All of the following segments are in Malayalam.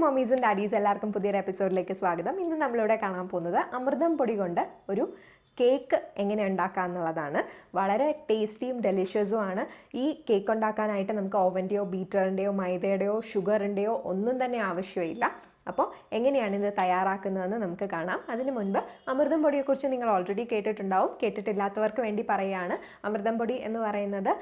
മമ്മീസ് ആൻഡ് ഡാഡീസ് എല്ലാവർക്കും പുതിയൊരു എപ്പിസോഡിലേക്ക് സ്വാഗതം. ഇന്ന് നമ്മളിവിടെ കാണാൻ പോകുന്നത് അമൃതം പൊടി കൊണ്ട് ഒരു കേക്ക് എങ്ങനെ ഉണ്ടാക്കുക എന്നുള്ളതാണ്. വളരെ ടേസ്റ്റിയും ഡെലിഷ്യസുമാണ്. ഈ കേക്ക് ഉണ്ടാക്കാനായിട്ട് നമുക്ക് ഓവൻ്റെയോ ബീറ്ററിൻ്റെയോ മൈദയുടെയോ ഷുഗറിൻ്റെയോ ഒന്നും തന്നെ ആവശ്യമില്ല. അപ്പോൾ എങ്ങനെയാണ് ഇത് തയ്യാറാക്കുന്നതെന്ന് നമുക്ക് കാണാം. അതിന് മുൻപ് അമൃതം പൊടിയെക്കുറിച്ച് നിങ്ങൾ ഓൾറെഡി കേട്ടിട്ടുണ്ടാവും. കേട്ടിട്ടില്ലാത്തവർക്ക് വേണ്ടി പറയുകയാണ്. അമൃതം പൊടി എന്ന് പറയുന്നത്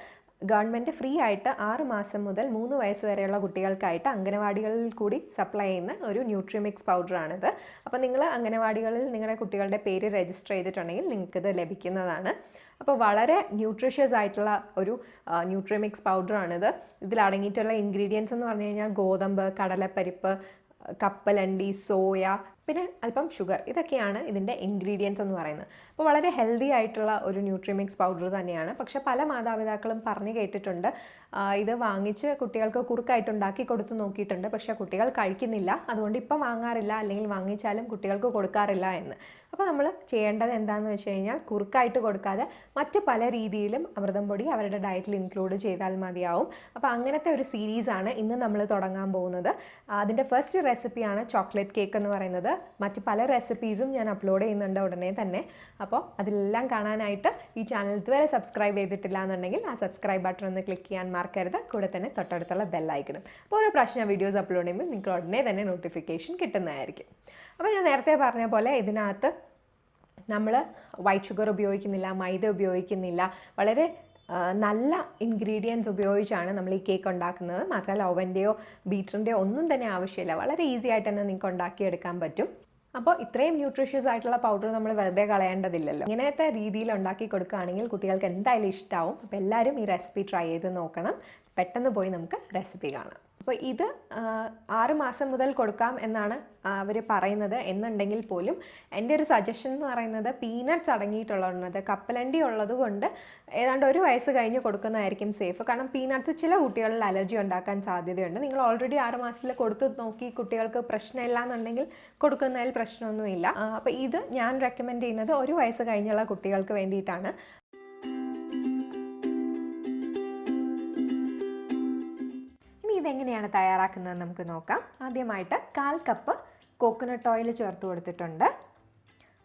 ഗവൺമെൻറ് ഫ്രീ ആയിട്ട് 6 മാസം മുതൽ 3 വയസ്സ് വരെയുള്ള കുട്ടികൾക്കായിട്ട് അംഗനവാടികളിൽ കൂടി സപ്ലൈ ചെയ്യുന്ന ഒരു ന്യൂട്രിമിക്സ് പൗഡറാണിത്. അപ്പോൾ നിങ്ങൾ അംഗനവാടികളിൽ നിങ്ങളുടെ കുട്ടികളുടെ പേര് രജിസ്റ്റർ ചെയ്തിട്ടുണ്ടെങ്കിൽ നിങ്ങൾക്കിത് ലഭിക്കുന്നതാണ്. അപ്പോൾ വളരെ ന്യൂട്രീഷ്യസ് ആയിട്ടുള്ള ഒരു ന്യൂട്രിമിക്സ് പൗഡറാണിത്. ഇതിൽ അടങ്ങിയിട്ടുള്ള ഇൻഗ്രീഡിയൻസ് എന്ന് പറഞ്ഞു കഴിഞ്ഞാൽ ഗോതമ്പ്, കടലപ്പരിപ്പ്, കപ്പലണ്ടി, സോയ, പിന്നെ അല്പം ഷുഗർ. ഇതൊക്കെയാണ് ഇതിൻ്റെ ഇൻഗ്രീഡിയൻസ് എന്ന് പറയുന്നത്. അപ്പോൾ വളരെ ഹെൽത്തി ആയിട്ടുള്ള ഒരു ന്യൂട്രിമിക്സ് പൗഡർ തന്നെയാണ്. പക്ഷേ പല മാതാപിതാക്കളും പറഞ്ഞു കേട്ടിട്ടുണ്ട് ഇത് വാങ്ങിച്ച് കുട്ടികൾക്ക് കുറുക്കായിട്ട് ഉണ്ടാക്കി കൊടുത്തു നോക്കിയിട്ടുണ്ട്, പക്ഷേ കുട്ടികൾ കഴിക്കുന്നില്ല, അതുകൊണ്ട് ഇപ്പം വാങ്ങാറില്ല, അല്ലെങ്കിൽ വാങ്ങിച്ചാലും കുട്ടികൾക്ക് കൊടുക്കാറില്ല എന്ന്. അപ്പോൾ നമ്മൾ ചെയ്യേണ്ടത് എന്താണെന്ന് വെച്ച് കഴിഞ്ഞാൽ കുറുക്കായിട്ട് കൊടുക്കാതെ മറ്റ് പല രീതിയിലും അമൃതം പൊടി അവരുടെ ഡയറ്റിൽ ഇൻക്ലൂഡ് ചെയ്താൽ മതിയാവും. അപ്പോൾ അങ്ങനത്തെ ഒരു സീരീസാണ് ഇന്ന് നമ്മൾ തുടങ്ങാൻ പോകുന്നത്. അതിൻ്റെ ഫസ്റ്റ് റെസിപ്പിയാണ് ചോക്ലേറ്റ് കേക്ക് എന്ന് പറയുന്നത്. മറ്റ് പല റെസിപ്പീസും ഞാൻ അപ്ലോഡ് ചെയ്യുന്നുണ്ട് ഉടനെ തന്നെ. അപ്പോൾ അതിലെല്ലാം കാണാനായിട്ട് ഈ ചാനൽ ഇതുവരെ സബ്സ്ക്രൈബ് ചെയ്തിട്ടില്ല എന്നുണ്ടെങ്കിൽ ആ സബ്സ്ക്രൈബ് ബട്ടൺ ഒന്ന് ക്ലിക്ക് ചെയ്യാൻ മറക്കരുത്. കൂടെ തന്നെ തൊട്ടടുത്തുള്ള ബെല്ലൈക്കണം. അപ്പോൾ ഓരോ പ്രാവശ്യം വീഡിയോസ് അപ്ലോഡ് ചെയ്യുമ്പോൾ നിങ്ങൾക്ക് ഉടനെ തന്നെ നോട്ടിഫിക്കേഷൻ കിട്ടുന്നതായിരിക്കും. അപ്പോൾ ഞാൻ നേരത്തെ പറഞ്ഞ പോലെ ഇതിനകത്ത് നമ്മൾ വൈറ്റ് ഷുഗർ ഉപയോഗിക്കുന്നില്ല, മൈദ ഉപയോഗിക്കുന്നില്ല. വളരെ നല്ല ഇൻഗ്രീഡിയൻസ് ഉപയോഗിച്ചാണ് നമ്മൾ ഈ കേക്ക് ഉണ്ടാക്കുന്നത്. മാത്രമല്ല ഓവൻ്റെയോ ബീറ്ററിൻ്റെയോ ഒന്നും തന്നെ ആവശ്യമില്ല. വളരെ ഈസി ആയിട്ട് തന്നെ നിങ്ങൾക്ക് ഉണ്ടാക്കിയെടുക്കാൻ പറ്റും. അപ്പോൾ ഇത്രയും ന്യൂട്രീഷ്യസ് ആയിട്ടുള്ള പൗഡർ നമ്മൾ വെറുതെ കളയേണ്ടതില്ലല്ലോ. ഇങ്ങനത്തെ രീതിയിൽ ഉണ്ടാക്കി കൊടുക്കുകയാണെങ്കിൽ കുട്ടികൾക്ക് എന്തായാലും ഇഷ്ടമാവും. അപ്പോൾ എല്ലാവരും ഈ റെസിപ്പി ട്രൈ ചെയ്ത് നോക്കണം. പെട്ടെന്ന് പോയി നമുക്ക് റെസിപ്പി കാണാം. അപ്പോൾ ഇത് 6 മാസം മുതൽ കൊടുക്കാം എന്നാണ് അവർ പറയുന്നത്. എന്നുണ്ടെങ്കിൽ പോലും എൻ്റെ ഒരു സജഷൻ എന്ന് പറയുന്നത് പീനട്ട്സ് അടങ്ങിയിട്ടുള്ളത്, കപ്പലണ്ടി ഉള്ളത് കൊണ്ട് ഏതാണ്ട് 1 വയസ്സ് കഴിഞ്ഞ് കൊടുക്കുന്നതായിരിക്കും സേഫ്. കാരണം പീനട്ട്സ് ചില കുട്ടികളിൽ അലർജി ഉണ്ടാക്കാൻ സാധ്യതയുണ്ട്. നിങ്ങൾ ഓൾറെഡി 6 മാസത്തിൽ കൊടുത്തു നോക്കി കുട്ടികൾക്ക് പ്രശ്നമില്ല എന്നുണ്ടെങ്കിൽ കൊടുക്കുന്നതിൽ പ്രശ്നമൊന്നുമില്ല. അപ്പോൾ ഇത് ഞാൻ റെക്കമെൻഡ് ചെയ്യുന്നത് 1 വയസ്സ് കഴിഞ്ഞുള്ള കുട്ടികൾക്ക് വേണ്ടിയിട്ടാണ്. ഇതെങ്ങനെയാണ് തയ്യാറാക്കുന്നത് നമുക്ക് നോക്കാം. ആദ്യമായിട്ട് 1/4 കപ്പ് കോക്കനട്ട് ഓയിൽ ചേർത്ത് കൊടുത്തിട്ടുണ്ട്.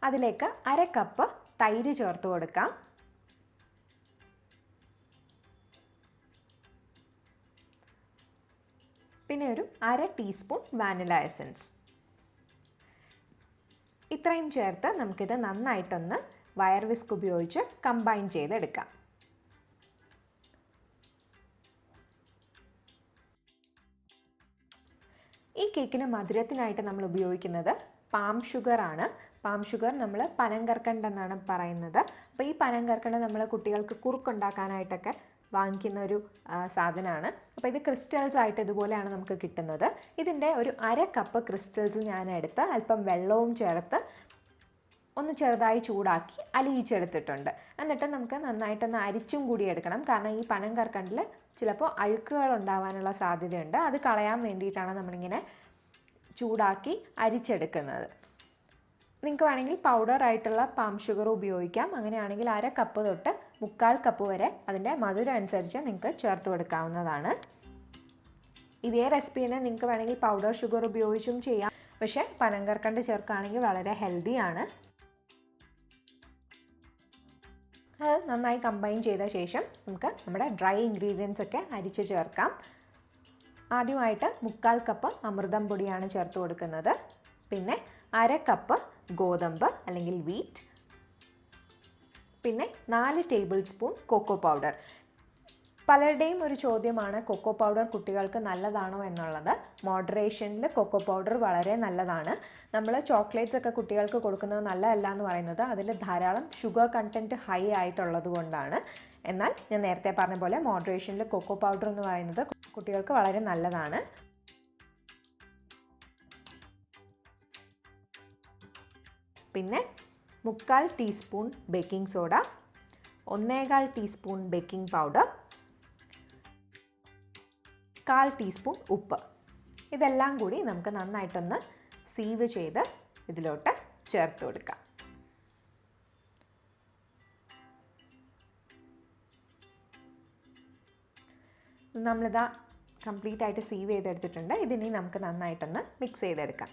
അതിലേക്ക് 1/2 കപ്പ് തൈര് ചേർത്ത് കൊടുക്കാം. പിന്നെ ഒരു 1/2 ടീസ്പൂൺ വാനില എസൻസ്. ഇത്രയും ചേർത്ത് നമുക്കിത് നന്നായിട്ടൊന്ന് വയർ വിസ്ക് ഉപയോഗിച്ച് കമ്പൈൻ ചെയ്തെടുക്കാം. ഈ കേക്കിന് മധുരത്തിനായിട്ട് നമ്മൾ ഉപയോഗിക്കുന്നത് പാം ഷുഗർ ആണ്. പാം ഷുഗർ നമ്മൾ പനങ്കർക്കണ്ട് എന്നാണ് പറയുന്നത്. അപ്പോൾ ഈ പനങ്കർക്കണ്ട് നമ്മൾ കുട്ടികൾക്ക് കുറുക്കുണ്ടാക്കാനായിട്ടൊക്കെ വാങ്ങിക്കുന്ന ഒരു സാധനമാണ്. അപ്പോൾ ഇത് ക്രിസ്റ്റൽസ് ആയിട്ട് ഇതുപോലെയാണ് നമുക്ക് കിട്ടുന്നത്. ഇതിൻ്റെ ഒരു 1/2 കപ്പ് ക്രിസ്റ്റൽസ് ഞാൻ എടുത്ത് അല്പം വെള്ളവും ചേർത്ത് ഒന്ന് ചെറുതായി ചൂടാക്കി അലിയിച്ചെടുത്തിട്ടുണ്ട്. എന്നിട്ട് നമുക്ക് നന്നായിട്ടൊന്ന് അരിച്ചും കൂടി എടുക്കണം. കാരണം ഈ പനങ്കർക്കണ്ടിൽ ചിലപ്പോൾ അഴുക്കുകൾ ഉണ്ടാവാനുള്ള സാധ്യതയുണ്ട്. അത് കളയാൻ വേണ്ടിയിട്ടാണ് നമ്മളിങ്ങനെ ചൂടാക്കി അരിച്ചെടുക്കുന്നത്. നിങ്ങൾക്ക് വേണമെങ്കിൽ പൗഡറായിട്ടുള്ള പാം ഷുഗർ ഉപയോഗിക്കാം. അങ്ങനെയാണെങ്കിൽ 1/2 കപ്പ് തൊട്ട് 1/4 കപ്പ് വരെ അതിൻ്റെ മധുരം അനുസരിച്ച് നിങ്ങൾക്ക് ചേർത്ത് കൊടുക്കാവുന്നതാണ്. ഇതേ റെസിപ്പീനെ നിങ്ങൾക്ക് വേണമെങ്കിൽ പൗഡർ ഷുഗർ ഉപയോഗിച്ചും ചെയ്യാം. പക്ഷേ പനങ്കർക്കണ്ട് ചേർക്കുകയാണെങ്കിൽ വളരെ ഹെൽത്തിയാണ്. അത് നന്നായി കമ്പൈൻ ചെയ്ത ശേഷം നമുക്ക് നമ്മുടെ ഡ്രൈ ഇൻഗ്രീഡിയൻസ് ഒക്കെ അരിച്ച് ചേർക്കാം. ആദ്യമായിട്ട് 1/4 കപ്പ് അമൃതം പൊടിയാണ് ചേർത്ത് കൊടുക്കുന്നത്. പിന്നെ 1/2 കപ്പ് ഗോതമ്പ് അല്ലെങ്കിൽ വീറ്റ്. പിന്നെ 4 ടേബിൾ സ്പൂൺ കൊക്കോ പൗഡർ. പലരുടെയും ഒരു ചോദ്യമാണ് കൊക്കോ പൗഡർ കുട്ടികൾക്ക് നല്ലതാണോ എന്നുള്ളത്. മോഡറേഷനിൽ കൊക്കോ പൗഡർ വളരെ നല്ലതാണ്. നമ്മൾ ചോക്ലേറ്റ്സ് ഒക്കെ കുട്ടികൾക്ക് കൊടുക്കുന്നത് നല്ലതല്ല എന്ന് പറയുന്നത് അതിൽ ധാരാളം ഷുഗർ കണ്ടൻറ്റ് ഹൈ ആയിട്ടുള്ളത് കൊണ്ടാണ്. എന്നാൽ ഞാൻ നേരത്തെ പറഞ്ഞ പോലെ മോഡറേഷനിൽ കൊക്കോ പൗഡർ എന്ന് പറയുന്നത് കുട്ടികൾക്ക് വളരെ നല്ലതാണ്. പിന്നെ 1/4 teaspoon baking soda, 1/4 teaspoon baking powder, 1/4 teaspoon ഉപ്പ്. ഇതെല്ലാം കൂടി നമുക്ക് നന്നായിട്ടൊന്ന് സീവ് ചെയ്ത് ഇതിലോട്ട് ചേർത്ത് കൊടുക്കാം. നമ്മളിതാ കംപ്ലീറ്റ് ആയിട്ട് സീവ് ചെയ്തെടുത്തിട്ടുണ്ട്. ഇതിനി നമുക്ക് നന്നായിട്ടൊന്ന് മിക്സ് ചെയ്തെടുക്കാം.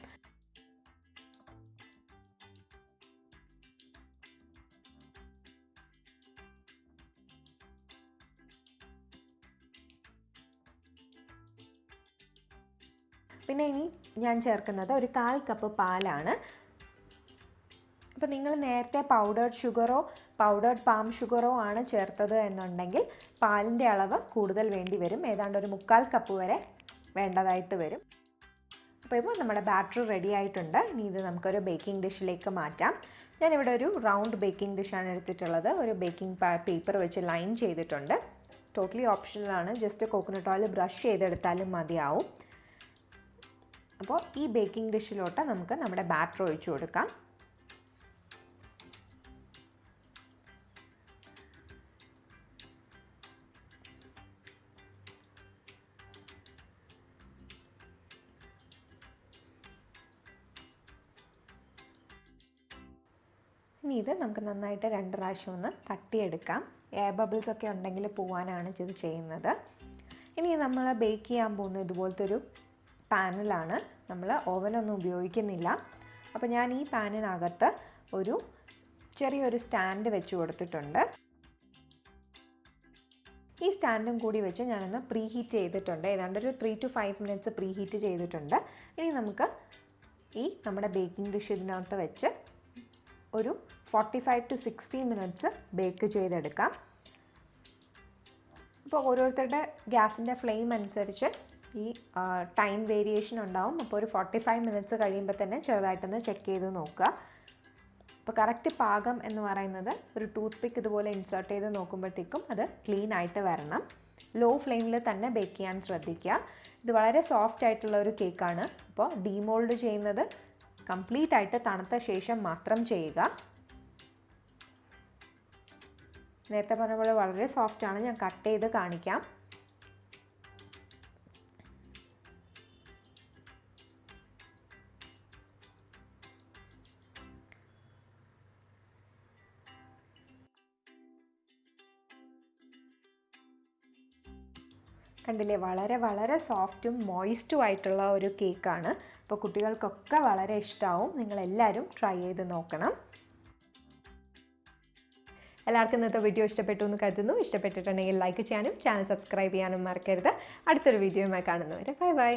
പിന്നെ ഇനി ഞാൻ ചേർക്കുന്നത് ഒരു 1/4 കപ്പ് പാലാണ്. അപ്പോൾ നിങ്ങൾ നേരത്തെ പൗഡേർഡ് ഷുഗറോ പൗഡേർഡ് പാം ഷുഗറോ ആണ് ചേർത്തത് എന്നുണ്ടെങ്കിൽ പാലിൻ്റെ അളവ് കൂടുതൽ വേണ്ടി വരും. ഏതാണ്ട് ഒരു 1/4 കപ്പ് വരെ വേണ്ടതായിട്ട് വരും. അപ്പോൾ ഇപ്പോൾ നമ്മുടെ ബാറ്റർ റെഡി ആയിട്ടുണ്ട്. ഇനി ഇത് നമുക്കൊരു ബേക്കിംഗ് ഡിഷിലേക്ക് മാറ്റാം. ഞാനിവിടെ ഒരു റൗണ്ട് ബേക്കിംഗ് ഡിഷാണ് എടുത്തിട്ടുള്ളത്. ഒരു ബേക്കിംഗ് പേപ്പർ വെച്ച് ലൈൻ ചെയ്തിട്ടുണ്ട്. ടോട്ടലി ഓപ്ഷണലാണ്. ജസ്റ്റ് കോക്കനട്ട് ഓയിൽ ബ്രഷ് ചെയ്തെടുത്താലും മതിയാവും. അപ്പോൾ ഈ ബേക്കിംഗ് ഡിഷിലോട്ട് നമുക്ക് നമ്മുടെ ബാറ്റർ ഒഴിച്ചു കൊടുക്കാം. ഇനി ഇത് നമുക്ക് നന്നായിട്ട് 2 പ്രാവശ്യം ഒന്ന് തട്ടിയെടുക്കാം. എയർ ബബിൾസ് ഒക്കെ ഉണ്ടെങ്കിൽ പോവാനാണ് ഇത് ചെയ്യുന്നത്. ഇനി നമ്മൾ ബേക്ക് ചെയ്യാൻ പോകുന്നത് ഇതുപോലത്തെ ഒരു പാനിലാണ്. നമ്മൾ ഓവനൊന്നും ഉപയോഗിക്കുന്നില്ല. അപ്പോൾ ഞാൻ ഈ പാനിനകത്ത് ഒരു ചെറിയൊരു സ്റ്റാൻഡ് വെച്ച് കൊടുത്തിട്ടുണ്ട്. ഈ സ്റ്റാൻഡും കൂടി വെച്ച് ഞാനൊന്ന് പ്രീ ഹീറ്റ് ചെയ്തിട്ടുണ്ട്. ഏതാണ്ട് ഒരു 3 to 5 മിനിറ്റ്സ് പ്രീ ഹീറ്റ് ചെയ്തിട്ടുണ്ട്. ഇനി നമുക്ക് ഈ നമ്മുടെ ബേക്കിംഗ് ഡിഷ് ഇതിനകത്ത് വെച്ച് ഒരു 45 to 60 മിനിറ്റ്സ് ബേക്ക് ചെയ്തെടുക്കാം. ഇപ്പോൾ ഓരോരുത്തരുടെ ഗ്യാസിൻ്റെ ഫ്ലെയിം അനുസരിച്ച് ഈ ടൈം വേരിയേഷൻ ഉണ്ടാവും. അപ്പോൾ ഒരു 45 മിനിറ്റ്സ് കഴിയുമ്പോൾ തന്നെ ചെറുതായിട്ടൊന്ന് ചെക്ക് ചെയ്ത് നോക്കുക. അപ്പോൾ കറക്റ്റ് പാകം എന്ന് പറയുന്നത് ഒരു ടൂത്ത് പിക്ക് ഇതുപോലെ ഇൻസേർട്ട് ചെയ്ത് നോക്കുമ്പോഴത്തേക്കും അത് ക്ലീൻ ആയിട്ട് വരണം. ലോ ഫ്ലെയിമിൽ തന്നെ ബേക്ക് ചെയ്യാൻ ശ്രദ്ധിക്കുക. ഇത് വളരെ സോഫ്റ്റ് ആയിട്ടുള്ള ഒരു കേക്കാണ്. അപ്പോൾ ഡീമോൾഡ് ചെയ്യുന്നത് കംപ്ലീറ്റ് ആയിട്ട് തണുത്ത ശേഷം മാത്രം ചെയ്യുക. നേരത്തെ പറഞ്ഞ പോലെ വളരെ സോഫ്റ്റാണ്. ഞാൻ കട്ട് ചെയ്ത് കാണിക്കാം. കണ്ടില്ലേ, വളരെ വളരെ സോഫ്റ്റും മോയിസ്റ്റും ആയിട്ടുള്ള ഒരു കേക്കാണ്. അപ്പോൾ കുട്ടികൾക്കൊക്കെ വളരെ ഇഷ്ടമാവും. നിങ്ങളെല്ലാവരും ട്രൈ ചെയ്ത് നോക്കണം. എല്ലാവർക്കും ഇന്നത്തെ വീഡിയോ ഇഷ്ടപ്പെട്ടു എന്ന് കരുതുന്നു. ഇഷ്ടപ്പെട്ടിട്ടുണ്ടെങ്കിൽ ലൈക്ക് ചെയ്യാനും ചാനൽ സബ്സ്ക്രൈബ് ചെയ്യാനും മറക്കരുത്. അടുത്തൊരു വീഡിയോയുമായി കാണുന്നവരെ ബൈ ബൈ.